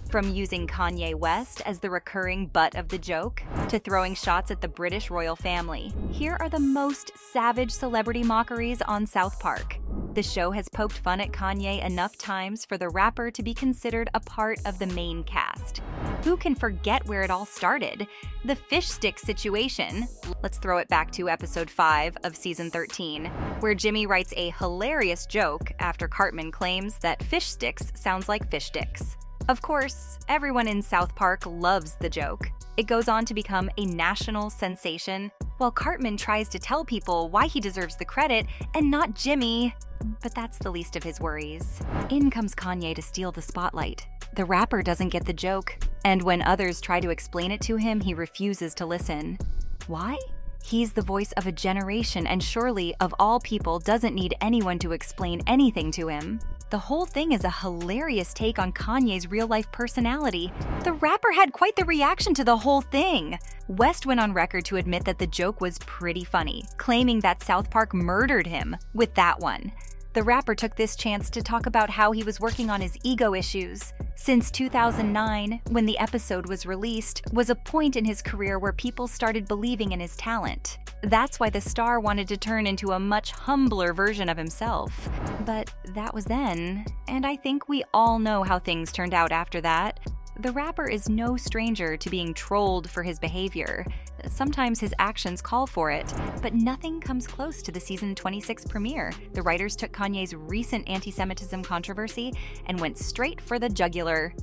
From using Kanye West as the recurring butt of the joke, to throwing shots at the British royal family, here are the most savage celebrity mockeries on South Park. The show has poked fun at Kanye enough times for the rapper to be considered a part of the main cast. Who can forget where it all started? The fish stick situation. Let's throw it back to episode 5 of season 13, where Jimmy writes a hilarious joke after Cartman claims that fish sticks sounds like fish sticks. Of course, everyone in South Park loves the joke. It goes on to become a national sensation, while Cartman tries to tell people why he deserves the credit and not Jimmy. But that's the least of his worries. In comes Kanye to steal the spotlight. The rapper doesn't get the joke, and when others try to explain it to him, he refuses to listen. Why? He's the voice of a generation and surely, of all people, doesn't need anyone to explain anything to him. The whole thing is a hilarious take on Kanye's real-life personality. The rapper had quite the reaction to the whole thing. West went on record to admit that the joke was pretty funny, claiming that South Park murdered him with that one. The rapper took this chance to talk about how he was working on his ego issues. Since 2009, when the episode was released, was a point in his career where people started believing in his talent. That's why the star wanted to turn into a much humbler version of himself. But that was then, and I think we all know how things turned out after that. The rapper is no stranger to being trolled for his behavior. Sometimes his actions call for it, but nothing comes close to the season 26 premiere. The writers took Kanye's recent anti-Semitism controversy and went straight for the jugular.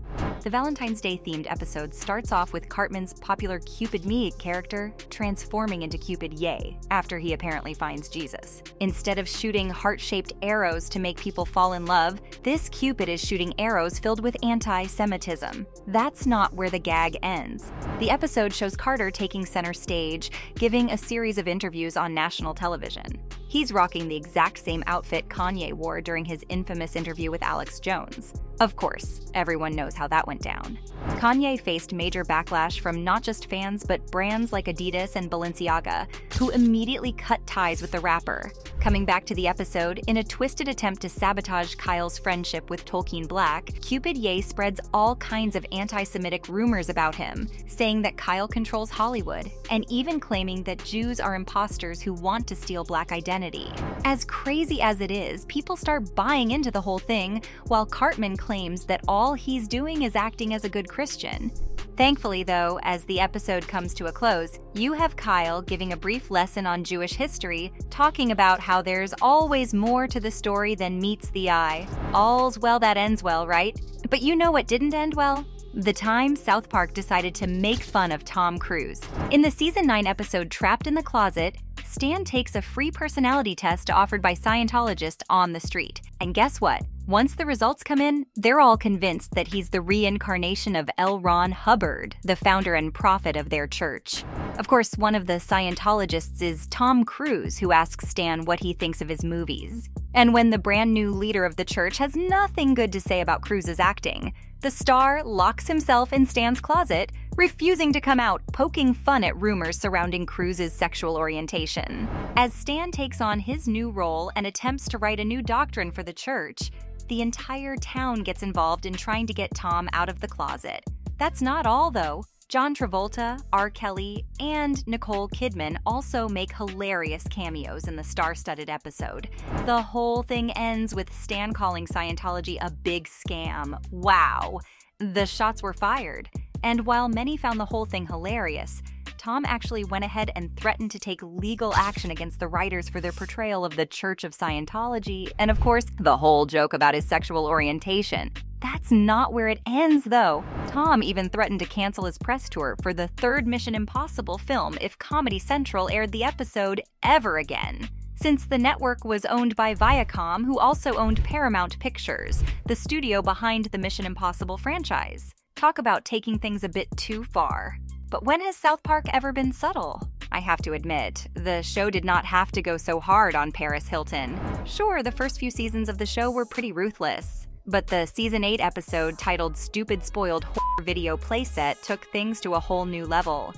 The Valentine's Day themed episode starts off with Cartman's popular Cupid Me character transforming into Cupid Yay after he apparently finds Jesus. Instead of shooting heart-shaped arrows to make people fall in love, this Cupid is shooting arrows filled with anti-Semitism. That's not where the gag ends. The episode shows Carter taking center stage, giving a series of interviews on national television. He's rocking the exact same outfit Kanye wore during his infamous interview with Alex Jones. Of course, everyone knows how that went down. Kanye faced major backlash from not just fans but brands like Adidas and Balenciaga, who immediately cut ties with the rapper. Coming back to the episode, in a twisted attempt to sabotage Kyle's friendship with Tolkien Black, Cupid Ye spreads all kinds of anti-Semitic rumors about him, saying that Kyle controls Hollywood, and even claiming that Jews are imposters who want to steal Black identity. As crazy as it is, people start buying into the whole thing, while Cartman claims that all he's doing is acting as a good Christian. Thankfully, though, as the episode comes to a close, you have Kyle giving a brief lesson on Jewish history, talking about how there's always more to the story than meets the eye. All's well that ends well, right? But you know what didn't end well? The time South Park decided to make fun of Tom Cruise. In the season 9 episode Trapped in the Closet, Stan takes a free personality test offered by Scientologists on the street. And guess what? Once the results come in, they're all convinced that he's the reincarnation of L. Ron Hubbard, the founder and prophet of their church. Of course, one of the Scientologists is Tom Cruise, who asks Stan what he thinks of his movies. And when the brand new leader of the church has nothing good to say about Cruise's acting, the star locks himself in Stan's closet, refusing to come out, poking fun at rumors surrounding Cruise's sexual orientation. As Stan takes on his new role and attempts to write a new doctrine for the church, the entire town gets involved in trying to get Tom out of the closet. That's not all, though. John Travolta, R. Kelly, and Nicole Kidman also make hilarious cameos in the star-studded episode. The whole thing ends with Stan calling Scientology a big scam. Wow! The shots were fired. And while many found the whole thing hilarious, Tom actually went ahead and threatened to take legal action against the writers for their portrayal of the Church of Scientology, and of course, the whole joke about his sexual orientation. That's not where it ends, though. Tom even threatened to cancel his press tour for the third Mission Impossible film if Comedy Central aired the episode ever again. Since the network was owned by Viacom, who also owned Paramount Pictures, the studio behind the Mission Impossible franchise. Talk about taking things a bit too far. But when has South Park ever been subtle? I have to admit, the show did not have to go so hard on Paris Hilton. Sure, the first few seasons of the show were pretty ruthless, but the season 8 episode titled Stupid Spoiled Horror Video Playset took things to a whole new level.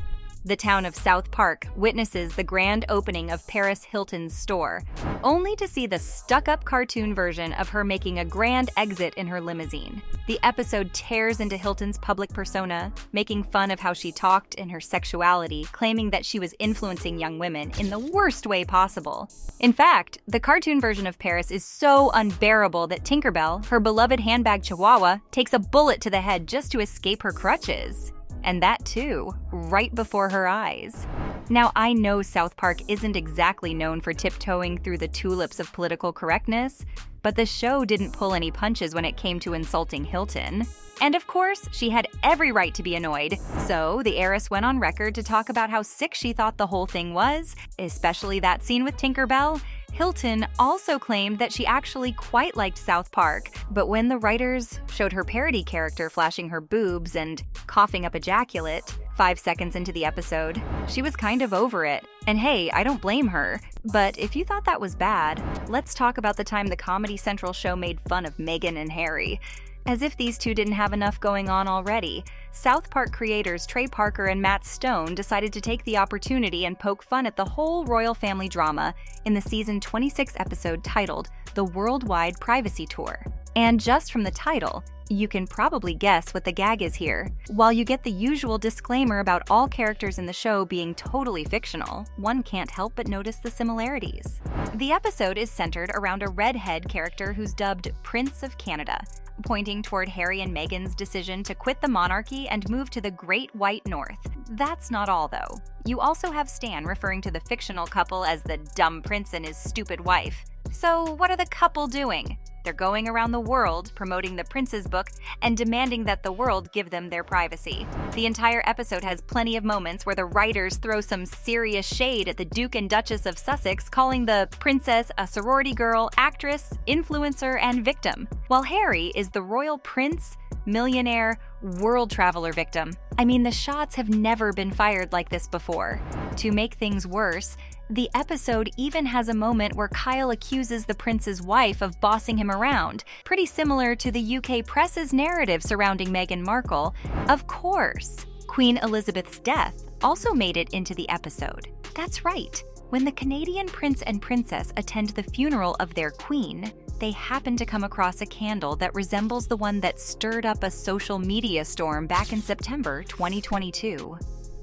The town of South Park witnesses the grand opening of Paris Hilton's store, only to see the stuck-up cartoon version of her making a grand exit in her limousine. The episode tears into Hilton's public persona, making fun of how she talked and her sexuality, claiming that she was influencing young women in the worst way possible. In fact, the cartoon version of Paris is so unbearable that Tinkerbell, her beloved handbag chihuahua, takes a bullet to the head just to escape her crutches. And that too, right before her eyes. Now, I know South Park isn't exactly known for tiptoeing through the tulips of political correctness, but the show didn't pull any punches when it came to insulting Hilton. And of course, she had every right to be annoyed. So the heiress went on record to talk about how sick she thought the whole thing was, especially that scene with Tinkerbell. Hilton also claimed that she actually quite liked South Park, but when the writers showed her parody character flashing her boobs and coughing up ejaculate 5 seconds into the episode, she was kind of over it. And hey, I don't blame her. But if you thought that was bad, let's talk about the time the Comedy Central show made fun of Meghan and Harry. As if these two didn't have enough going on already, South Park creators Trey Parker and Matt Stone decided to take the opportunity and poke fun at the whole royal family drama in the season 26 episode titled The Worldwide Privacy Tour. And just from the title, you can probably guess what the gag is here. While you get the usual disclaimer about all characters in the show being totally fictional, one can't help but notice the similarities. The episode is centered around a redhead character who's dubbed Prince of Canada, pointing toward Harry and Meghan's decision to quit the monarchy and move to the Great White North. That's not all, though. You also have Stan referring to the fictional couple as the dumb prince and his stupid wife. So what are the couple doing? They're going around the world promoting the prince's book and demanding that the world give them their privacy. The entire episode has plenty of moments where the writers throw some serious shade at the Duke and Duchess of Sussex, calling the princess a sorority girl, actress, influencer, and victim, while Harry is the royal prince, millionaire, world traveler victim. I mean, the shots have never been fired like this before. To make things worse, the episode even has a moment where Kyle accuses the prince's wife of bossing him around, pretty similar to the UK press's narrative surrounding Meghan Markle. Of course, Queen Elizabeth's death also made it into the episode. That's right. When the Canadian prince and princess attend the funeral of their queen, they happen to come across a candle that resembles the one that stirred up a social media storm back in September 2022.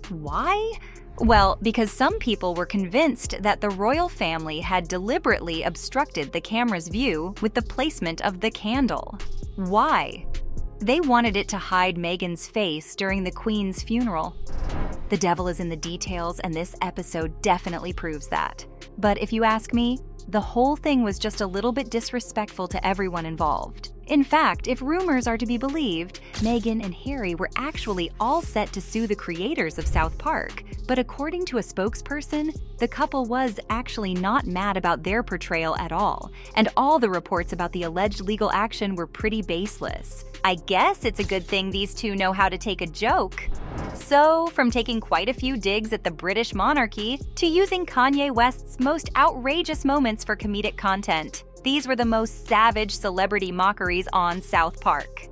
Why? Well, because some people were convinced that the royal family had deliberately obstructed the camera's view with the placement of the candle. Why? They wanted it to hide Meghan's face during the Queen's funeral. The devil is in the details, and this episode definitely proves that. But if you ask me, the whole thing was just a little bit disrespectful to everyone involved. In fact, if rumors are to be believed, Meghan and Harry were actually all set to sue the creators of South Park. But according to a spokesperson, the couple was actually not mad about their portrayal at all, and all the reports about the alleged legal action were pretty baseless. I guess it's a good thing these two know how to take a joke. So, from taking quite a few digs at the British monarchy to using Kanye West's most outrageous moments for comedic content, these were the most savage celebrity mockeries on South Park.